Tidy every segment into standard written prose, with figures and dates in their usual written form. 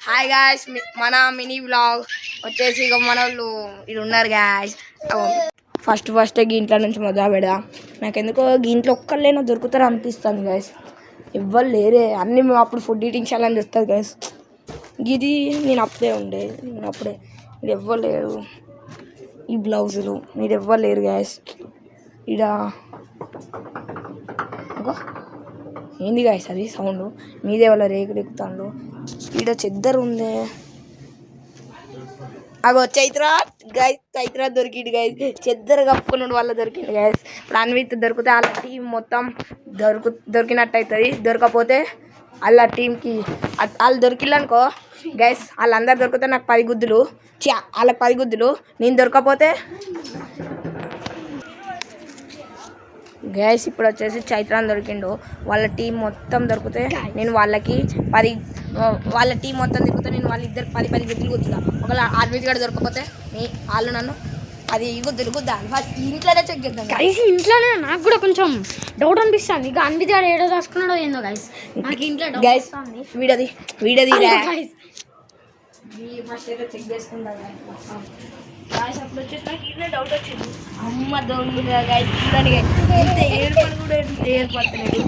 Hi guys, మన mini vlog వచ్చేసి ఇక మన వాళ్ళు ఇది ఉన్నారు గాయ్స్. ఫస్ట్ ఇంట్లో నుంచి మొదలు పెడదాం. నాకెందుకో ఇంట్లో ఒక్కళ్ళైనా దొరుకుతారు అనిపిస్తుంది గాయస్. ఎవ్వరు లేరే, అన్నీ మేము అప్పుడు ఫుడ్ ఈటింగ్ ఛాలెంజ్ వస్తుంది గాయస్. ఇది నేను అప్పుడే మీరు ఎవ్వరు లేరు. ఈ బ్లౌజులు మీరు ఎవ్వరు లేరు గాయస్. ఇడ ఏంది గాయస్ అది సౌండ్? మీదే వాళ్ళ రేకులు ఎక్కుతాండు. ఈడ చెద్దరు ఉంది. అగో చైత్ర దొరికిండు గాయస్. చెద్దరు కప్పుకున్నాడు వల్ల దొరికిండు గాయస్. ఇప్పుడు అన్విత్ దొరికితే వాళ్ళ టీం మొత్తం దొరికినట్టు అవుతుంది. దొరకపోతే వాళ్ళ టీంకి వాళ్ళు దొరికిల్లనుకో గైస్, వాళ్ళందరు దొరికితే నాకు 10 గుద్దులు, వాళ్ళకి 10 గుద్దులు. నేను దొరకపోతే గ్యాస్ ఇప్పుడు వచ్చేసి చైత్రాన్ని దొరికిండు. వాళ్ళ టీం మొత్తం దొరికితే నేను వాళ్ళకి 10, వాళ్ళ టీం మొత్తం దొరికితే నేను వాళ్ళిద్దరు 10 గుద్దులు గుద్దుతా. ఒకవేళ అన్విత్ గడ దొరకపోతే వాళ్ళు నన్ను 10 గుద్దులు గుద్దాలి. ఫస్ట్ ఇంట్లోనే చెక్ చేద్దాం గైస్. ఇంట్లోనే నాకు కూడా కొంచెం డౌట్ అనిపిస్తుంది. ఇక అన్విత్ గడ ఏడో రాసుకున్నాడో ఏందో గైస్. నాకు ఇంట్లో గైస్ వీడది ఫస్ట్ అయితే చెక్ చేసుకుంటాం గాయస్. అప్పుడు వచ్చేసి నాకు ఇదే డౌట్ వచ్చింది. అమ్మ దొంగ గాయస్, చూడండి ఇంత ఏర్పడి కూడా ఏర్పడతలేదు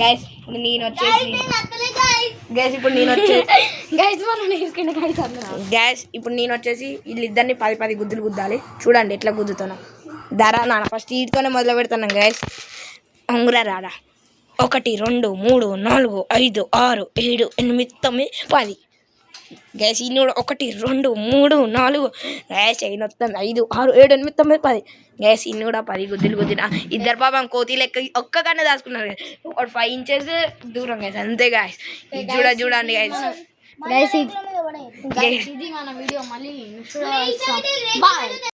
గాయస్. నేను వచ్చేసి ఇప్పుడు నేను వచ్చేసి వీళ్ళిద్దరిని 10 గుద్దులు గుద్దాలి. చూడండి ఎట్లా గుద్దుతున్నా. ధర నాన్న ఫస్ట్ వీటితోనే మొదలు పెడుతున్నాం గాయస్. అంగురా రాడా 1 2 3 4 5 6 7 8 9 10 గ్యాస్. ఇన్ని కూడా 1 2 3 4 గ్యాస్ అయిన 5 6 7 8 9 10 గ్యాస్. ఇన్ని కూడా 10 గుద్దులు గుద్దిన. ఇద్దరు పాపం కోతి లెక్క ఒక్క కన్నా దాచుకున్నారు. ఒక 5 ఇంచెస్ దూరం గ్యాస్, అంతే గ్యాస్. ఇది చూడండి గ్యాస్.